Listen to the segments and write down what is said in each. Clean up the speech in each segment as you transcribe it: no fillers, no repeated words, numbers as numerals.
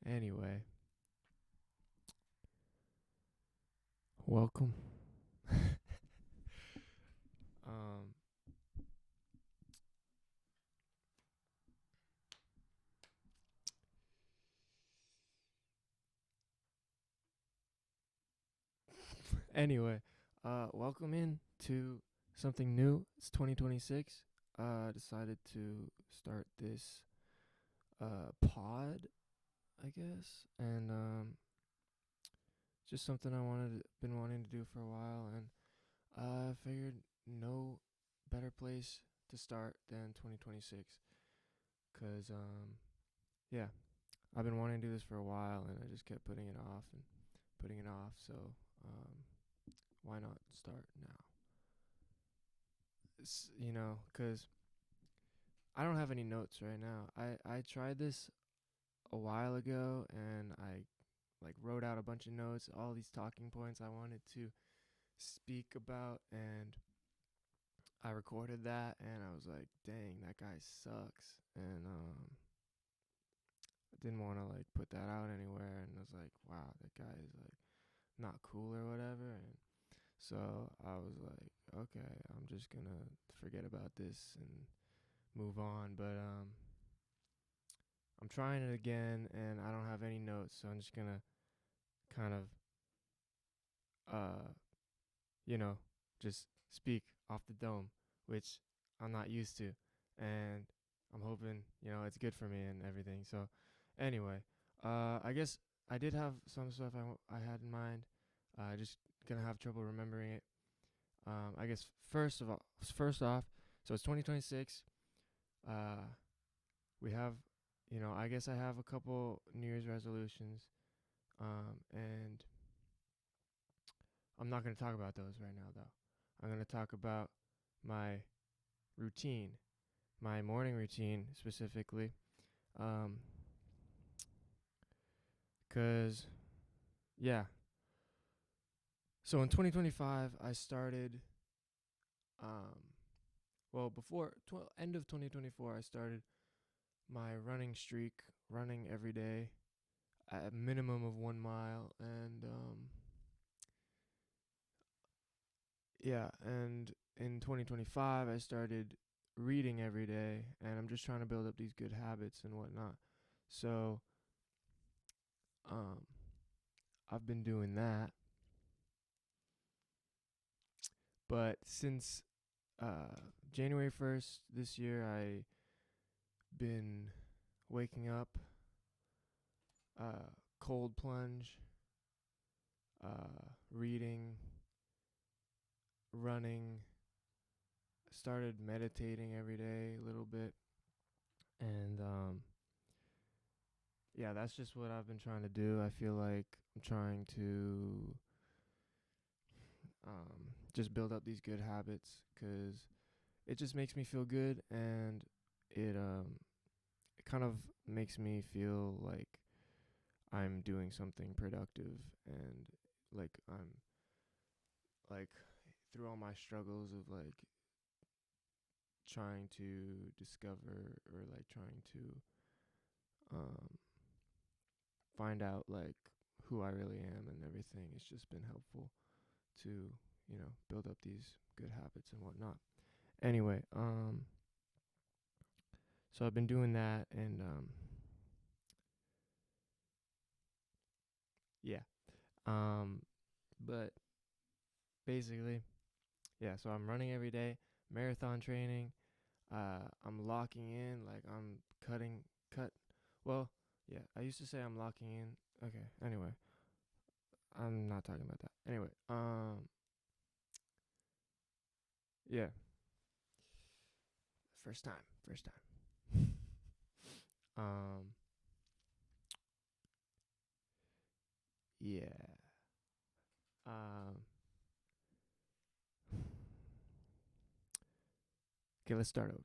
Anyway, welcome. um, anyway, welcome in to something new. It's 2026. Decided to start this pod, I guess, and just something been wanting to do for a while, and I figured no better place to start than 2026, cause yeah, I've been wanting to do this for a while, and I just kept putting it off and putting it off. So um, why not start now? Cause I don't have any notes right now. I tried this a while ago, and I like wrote out a bunch of notes, all these talking points I wanted to speak about, and I recorded that, and I was like, dang, that guy sucks, and I didn't want to like put that out anywhere, and I was like, wow, that guy is like not cool or whatever, and so I was like, okay, I'm just gonna forget about this and move on. But I'm trying it again, and I don't have any notes, so I'm just gonna kind of uh you know just speak off the dome, which I'm not used to, and I'm hoping it's good for me and everything. So anyway, I guess I did have some stuff I had in mind. I just gonna have trouble remembering it. I guess first off, so it's 2026. Uh, we have, I guess I have a couple New Year's resolutions. And I'm not going to talk about those right now, though. I'm going to talk about my routine, my morning routine specifically. Um, 'Cause, yeah. So in 2025, I started, um, well, end of 2024, I started my running streak, running every day at a minimum of 1 mile, and yeah, and in 2025 I started reading every day, and I'm just trying to build up these good habits and whatnot. So um, I've been doing that, but since January 1st this year, I been waking up, uh, cold plunge, reading, running, started meditating every day a little bit, and yeah, that's just what I've been trying to do. I feel like I'm trying to just build up these good habits, because it just makes me feel good, and it kind of makes me feel like I'm doing something productive, and like I'm like through all my struggles of like trying to discover, or like trying to um find out like who I really am and everything. It's just been helpful to, build up these good habits and whatnot. Anyway, so I've been doing that, and yeah. Um but basically, yeah, so I'm running every day, marathon training. I'm locking in, like I'm cutting cut well, yeah, I used to say I'm locking in. Okay, anyway, I'm not talking about that. Anyway, yeah, first time. um, yeah. Um, okay, let's start over.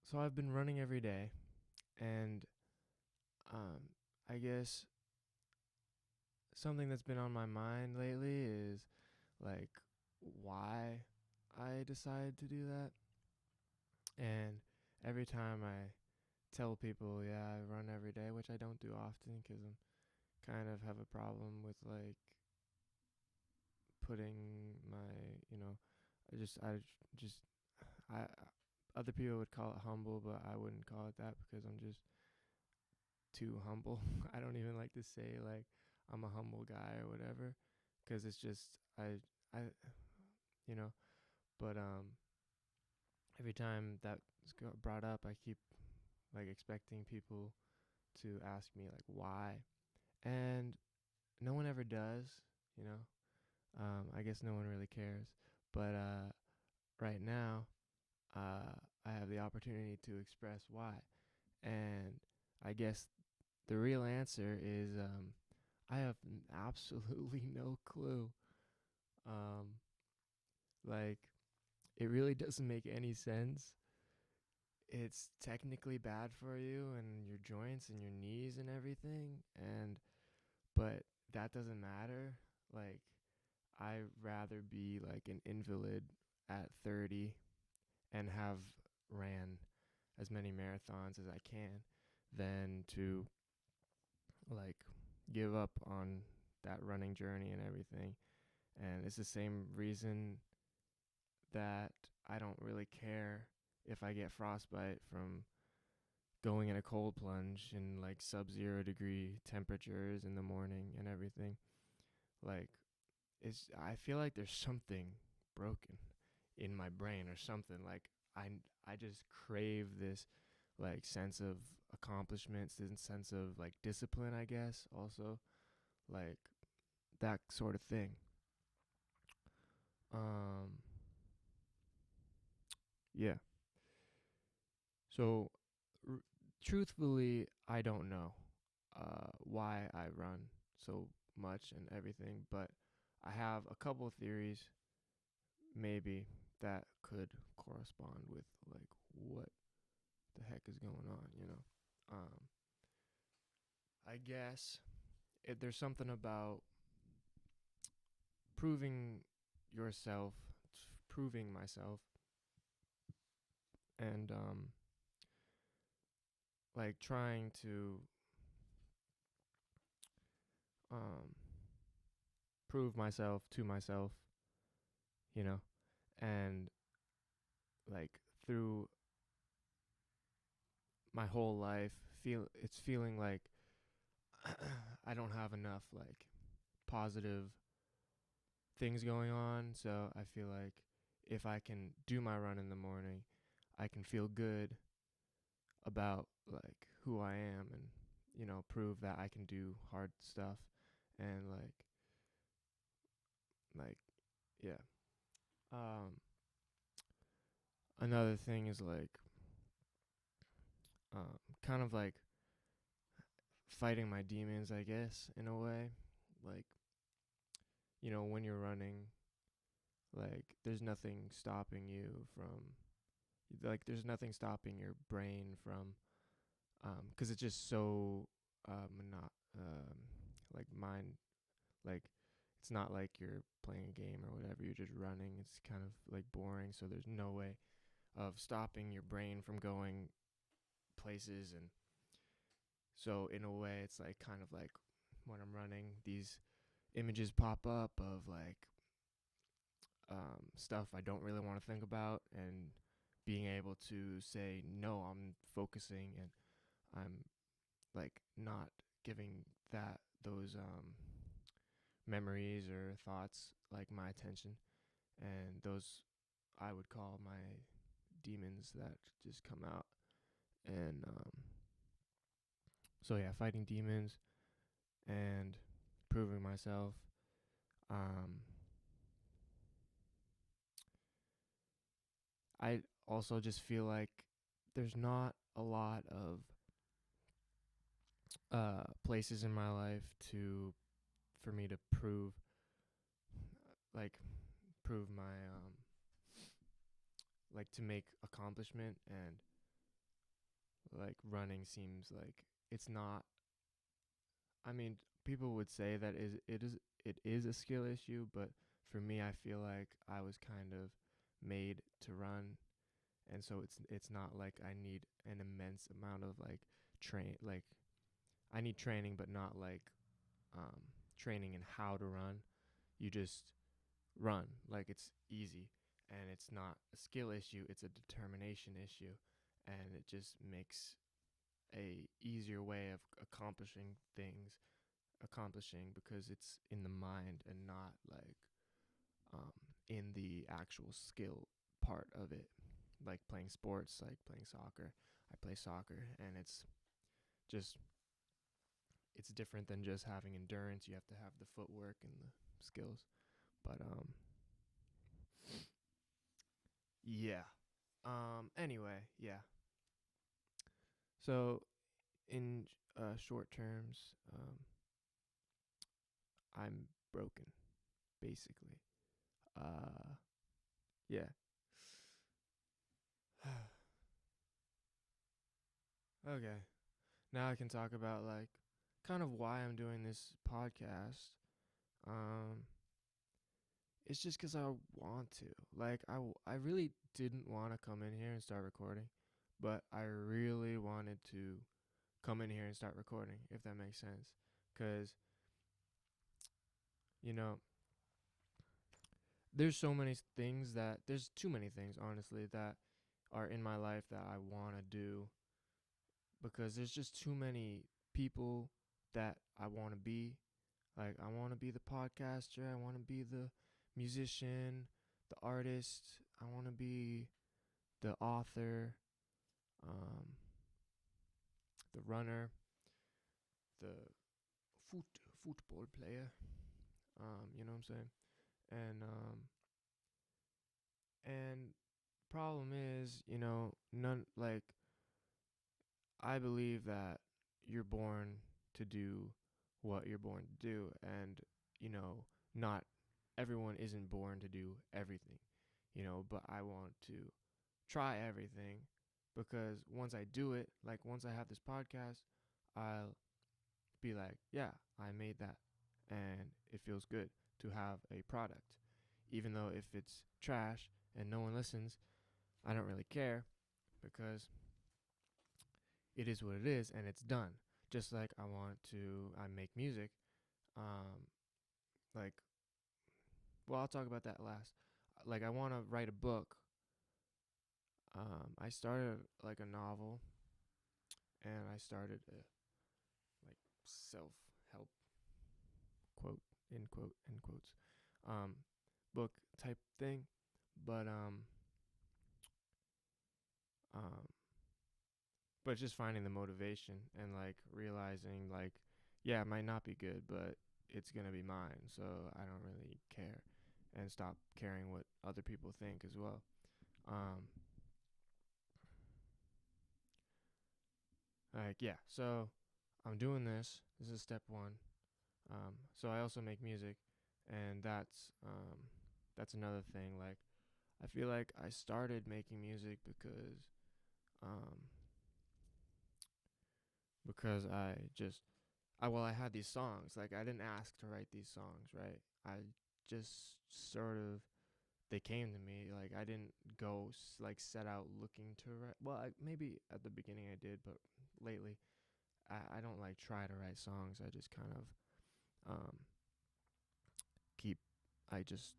So I've been running every day, and um, I guess something that's been on my mind lately is like why I decided to do that. And every time I tell people, yeah, I run every day, which I don't do often because I'm kind of have a problem with like putting my, you know, I just I other people would call it humble, but I wouldn't call it that because I'm just too humble. I don't even like to say like I'm a humble guy or whatever because it's just I you know, but every time that's brought up, I keep like expecting people to ask me like why, and no one ever does, you know. I guess no one really cares, but right now, uh, I have the opportunity to express why, and I guess the real answer is I have absolutely no clue. Um, like it really doesn't make any sense. It's technically bad for you and your joints and your knees and everything, and but that doesn't matter. Like I'd rather be like an invalid at 30 and have ran as many marathons as I can than to like give up on that running journey and everything. And it's the same reason that I don't really care if I get frostbite from going in a cold plunge in like sub-zero degree temperatures in the morning and everything. Like it's I feel like there's something broken in my brain or something. Like I just crave this like sense of accomplishments, this sense of like discipline, I guess, also like that sort of thing. Um yeah. So r- truthfully, I don't know why I run so much and everything, but I have a couple of theories maybe that could correspond with like what the heck is going on, you know. I guess there's something about proving yourself, proving myself, and like trying to um, prove myself to myself, you know, and like through my whole life, it's feeling like I don't have enough like positive things going on. So I feel like if I can do my run in the morning, I can feel good about like who I am and prove that I can do hard stuff and like yeah. Um Another thing is like kind of like fighting my demons, I guess, in a way. Like, when you're running, like there's nothing stopping you from there's nothing stopping your brain from cuz it's just so not like mind like it's not like you're playing a game or whatever, you're just running. It's kind of like boring, so there's no way of stopping your brain from going places. And so in a way it's like kind of like when I'm running, these images pop up of like stuff I don't really want to think about, and being able to say no, I'm focusing and I'm like not giving that those memories or thoughts like my attention, and those I would call my demons that just come out. And so yeah, fighting demons and proving myself. um I also just feel like there's not a lot of places in my life to for me to like prove my like to make accomplishment. And like running seems like it's not. I mean, people would say that it is a skill issue, but for me I feel like I was kind of made to run, and so it's not like I need an immense amount of like I need training, but not like um training in how to run. You just run, like it's easy, and it's not a skill issue, it's a determination issue, and it just makes a easier way of accomplishing because it's in the mind and not like um, in the actual skill part of it, like playing sports, like playing soccer. I play soccer, and just it's different than just having endurance. You have to have the footwork and the skills. But yeah. Anyway, yeah. So in short terms, I'm broken, basically. Yeah. Okay. Now I can talk about like kind of why I'm doing this podcast. Um, it's just because I want to. Like I really didn't want to come in here and start recording, but I really wanted to come in here and start recording, if that makes sense. Cause you know, there's too many things honestly that are in my life that I want to do because there's just too many people that I want to be. Like, I want to be the podcaster, I want to be the musician, the artist, I want to be the author, um, the runner, the foot football player. You know what I'm saying? And and problem is, none like I believe that you're born to do what you're born to do, and not everyone isn't born to do everything, but I want to try everything because once I do it, like once I have this podcast, I'll be like, yeah, I made that, and it feels good to have a product. Even though if it's trash and no one listens, I don't really care because it is what it is and it's done. Just like I make music. Um, like, well, I'll talk about that last. Like, I want to write a book. I started like a novel, and I started a like self help quote in quote end quotes um book type thing, but um but just finding the motivation and like realizing like, yeah, it might not be good, but it's gonna be mine, so I don't really care, and stop caring what other people think as well. um like, yeah, so I'm doing this is step one. So I also make music, and that's another thing. Like, I feel like I started making music um because I had these songs. Like, I didn't ask to write these songs, right? I just sort of they came to me. Like, I didn't go like set out looking to write. Well, maybe at the beginning I did, but lately I don't like try to write songs. I just kind of keep I just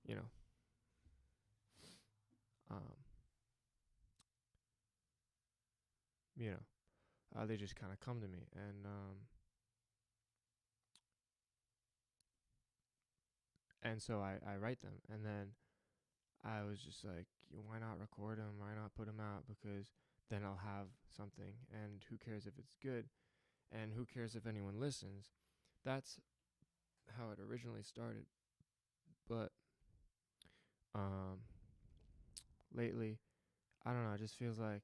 you know um you know they just kind of come to me, and so I write them, and then I was just like, why not record them? Why not put them out? Because then I'll have something, and who cares if it's good, and who cares if anyone listens? That's how it originally started. But um, lately, I don't know. It just feels like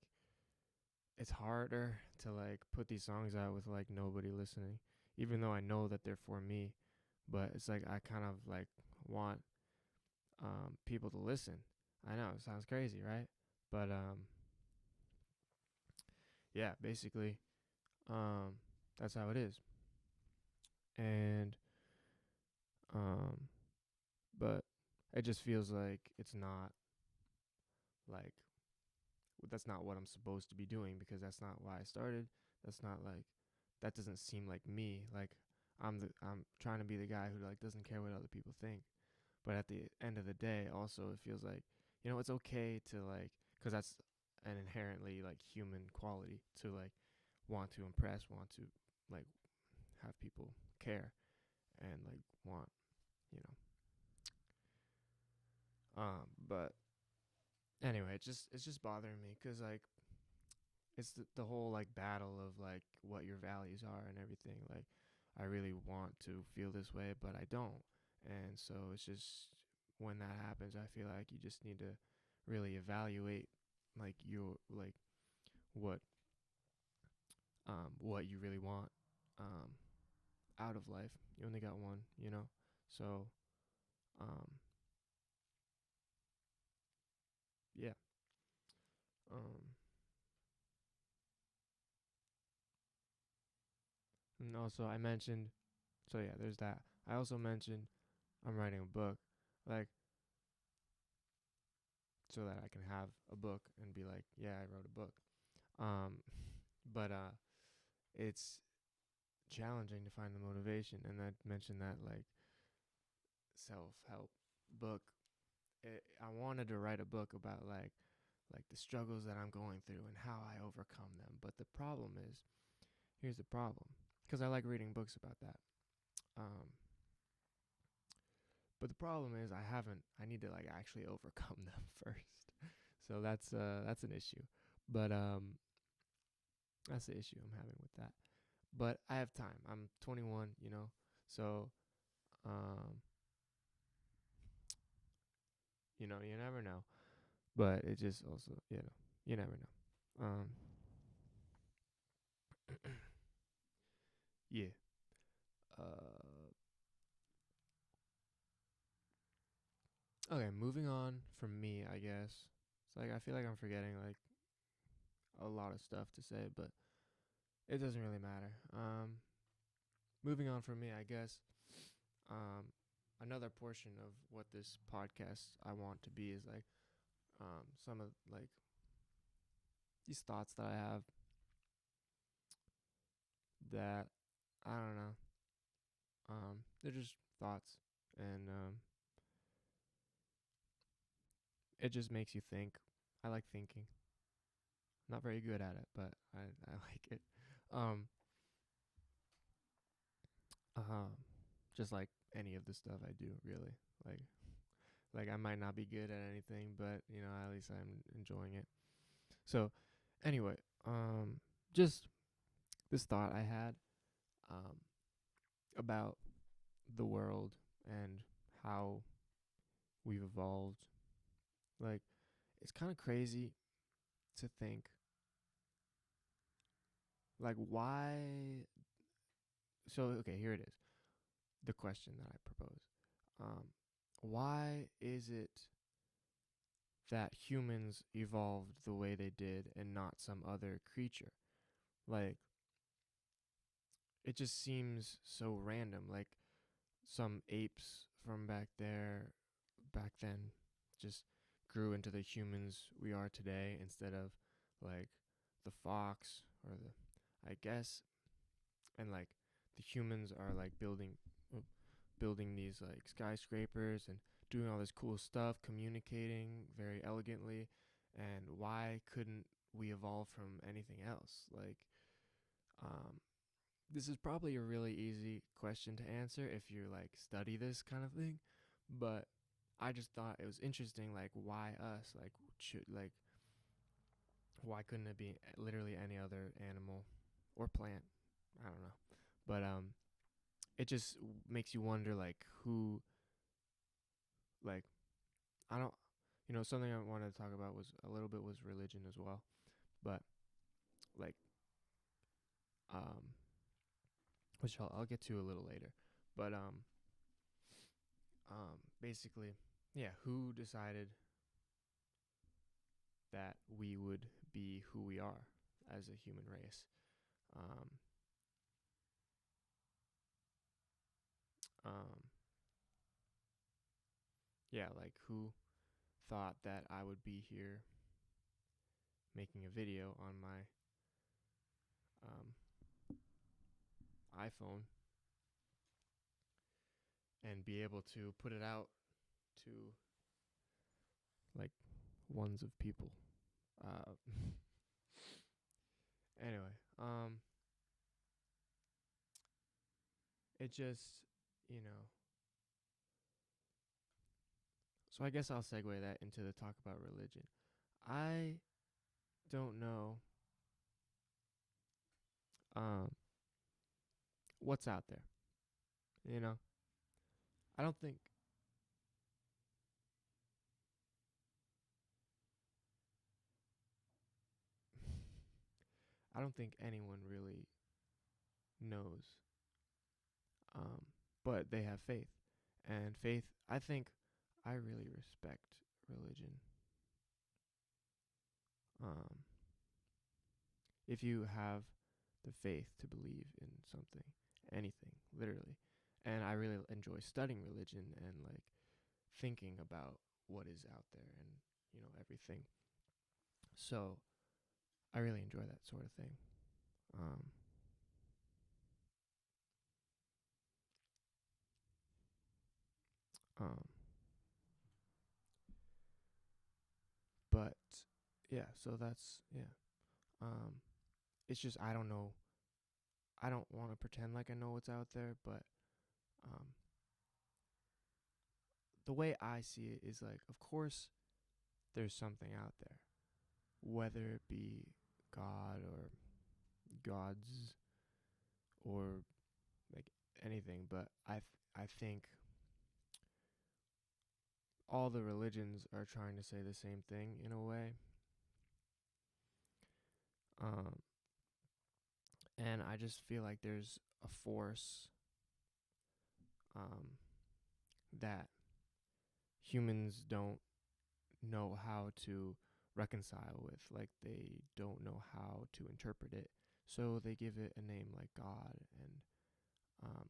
it's harder to like put these songs out with like nobody listening, even though I know that they're for me. But it's like I kind of like want people to listen. I know it sounds crazy, right? But yeah, basically, um, that's how it is. And um, but it just feels like it's not like. that's not what I'm supposed to be doing, because that's not why I started. That's not like, that doesn't seem like me. Like I'm trying to be the guy who like doesn't care what other people think. But at the end of the day, also it feels like, it's okay to like, cuz that's an inherently like human quality to like want to impress, want to like have people care and like want, you but anyway, it's just bothering me cuz like it's the whole like battle of like what your values are and everything. Like I really want to feel this way, but I don't. And so it's just, when that happens, I feel like you just need to really evaluate like your like what what you really want um out of life. You only got one. So um yeah. Um and also I mentioned, so yeah, there's that. I also mentioned I'm writing a book, like, so that I can have a book and be like, yeah, I wrote a book. Um, but it's challenging to find the motivation. And I mentioned that like self help book. I wanted to write a book about like the struggles that I'm going through and how I overcome them. But the problem is, here's the problem, because I like reading books about that. Um, but the problem is I haven't. I need to like actually overcome them first. So that's an issue. But that's the issue I'm having with that. But I have time. I'm 21. So um, you never know. But it just also, you never know. Yeah. Uh, okay, moving on from me, I guess. It's like I feel like I'm forgetting like a lot of stuff to say, but it doesn't really matter. Moving on from me, I guess. Um, another portion of what this podcast I want to be is like some of like these thoughts that I have that I don't know. They're just thoughts, and it just makes you think. I like thinking. Not very good at it, but I like it. Um, just like any of the stuff I do, really. Like like I might not be good at anything, but at least I'm enjoying it. So, anyway, just this thought I had um about the world and how we've evolved. Like, it's kind of crazy to think, like, why. So, okay, here it is. The question that I propose. Um, why is it that humans evolved the way they did and not some other creature? Like, it just seems so random. Like, some apes from back then, just grew into the humans we are today instead of like the fox or I guess, and like the humans are like building these like skyscrapers and doing all this cool stuff, communicating very elegantly. And why couldn't we evolve from anything else? Like, um, this is probably a really easy question to answer if you like study this kind of thing, but I just thought it was interesting. Like, why us? Like, should like why couldn't it be literally any other animal or plant? I don't know, but it just makes you wonder like who, like, I don't, something I wanted to talk about was a little bit was religion as well, but like um which I'll get to a little later, but basically, yeah, who decided that we would be who we are as a human race? Um um yeah, like who thought that I would be here making a video on my um, iPhone and be able to put it out to like ones of people. Uh, anyway, it just, you know, so I guess I'll segue that into the talk about religion. I don't know um, what's out there. You know, I don't think I don't think anyone really knows, um, but they have faith, and faith. I think I really respect religion. Um, if you have the faith to believe in something, anything, literally, and I really enjoy studying religion and like thinking about what is out there and everything. So I really enjoy that sort of thing. Um, um, but yeah, so that's yeah. Um, it's just I don't know. I don't want to pretend like I know what's out there, but um, the way I see it is like, of course, there's something out there, whether it be God or gods or like anything. But I think all the religions are trying to say the same thing in a way. Um, and I just feel like there's a force um, that humans don't know how to reconcile with. Like they don't know how to interpret it, so they give it a name like God, um,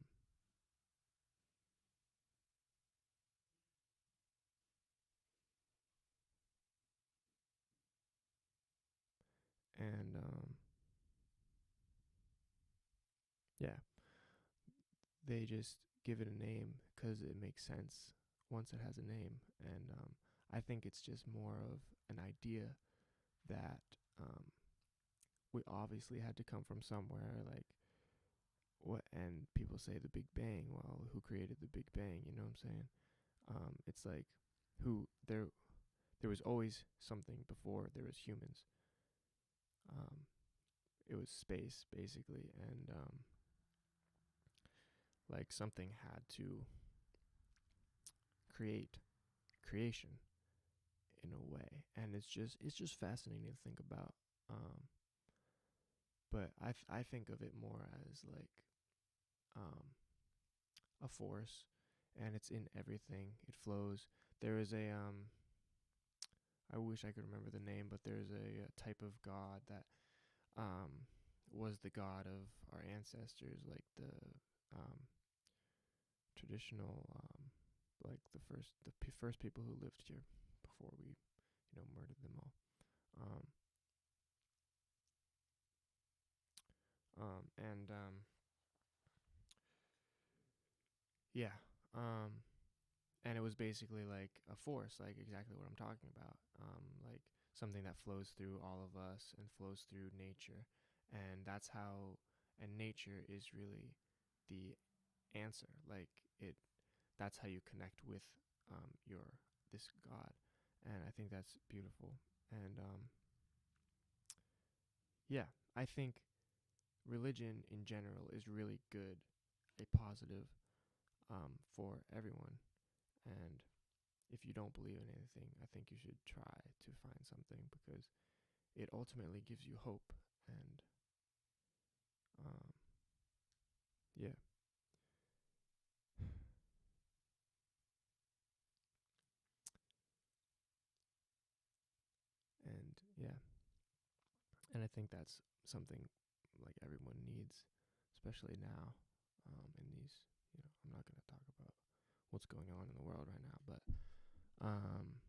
and yeah, they just give it a name because it makes sense once it has a name, and I think it's just more of an idea that um, we obviously had to come from somewhere. Like what? And people say the Big Bang. Well, who created the Big Bang? You know what I'm saying? It's like who there was always something before there was humans. Um, it was space basically, and like something had to create creation in a way, and it's just fascinating to think about. Um, but I think of it more as like um, a force, and it's in everything. It flows. There is a I wish I could remember the name, but there's a type of god that um, was the god of our ancestors, like the um, traditional, like the first people who lived here before we, murdered them all. Um, and yeah, and it was basically like a force, like exactly what I'm talking about, like something that flows through all of us and flows through nature, and that's how, and nature is really the answer. Like it, that's how you connect with your this God, and I think that's beautiful. And yeah, I think religion in general is really good, a positive for everyone. And if you don't believe in anything, I think you should try to find something because it ultimately gives you hope. And um, yeah, and yeah, and I think that's something like everyone needs, especially now. In these, I'm not gonna talk about what's going on in the world right now, but um,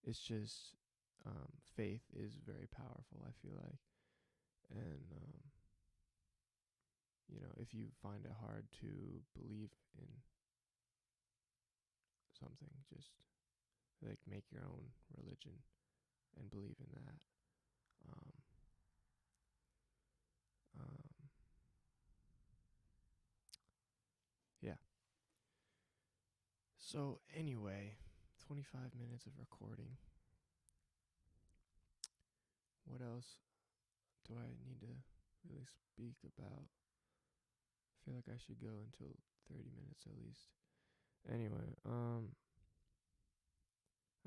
it's just faith is very powerful, I feel like. And, if you find it hard to believe in something, just like make your own religion and believe in that. Um, um, yeah. So, anyway, 25 minutes of recording. What else do I need to really speak about? I feel like I should go until 30 minutes at least. Anyway,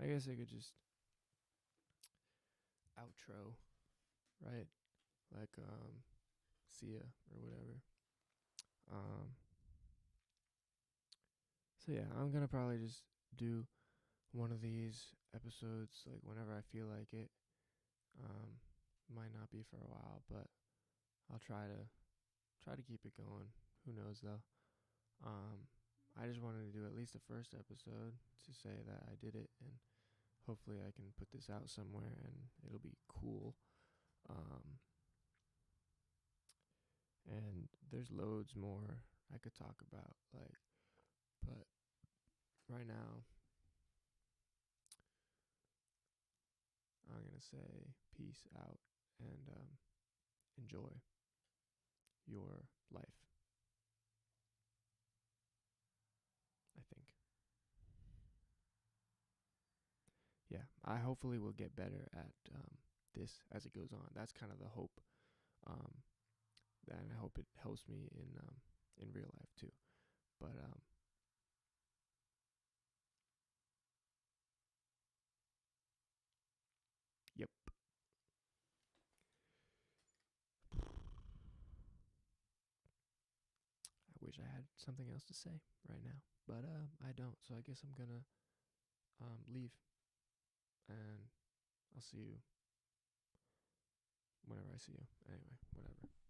I guess I could just outro, right? Like, see ya or whatever. Um, so yeah, I'm gonna probably just do one of these episodes like whenever I feel like it. Um, might not be for a while, but I'll try to keep it going. Who knows though? Um, I just wanted to do at least the first episode to say that I did it, and hopefully I can put this out somewhere and it'll be cool. Um, and there's loads more I could talk about, like, but right now I'm gonna say peace out and enjoy your life. I think. Yeah, I hopefully will get better at this as it goes on. That's kind of the hope. Um, and I hope it helps me in real life too. But yep. I wish I had something else to say right now, but I don't. So I guess I'm gonna leave, and I'll see you whenever I see you. Anyway, whatever.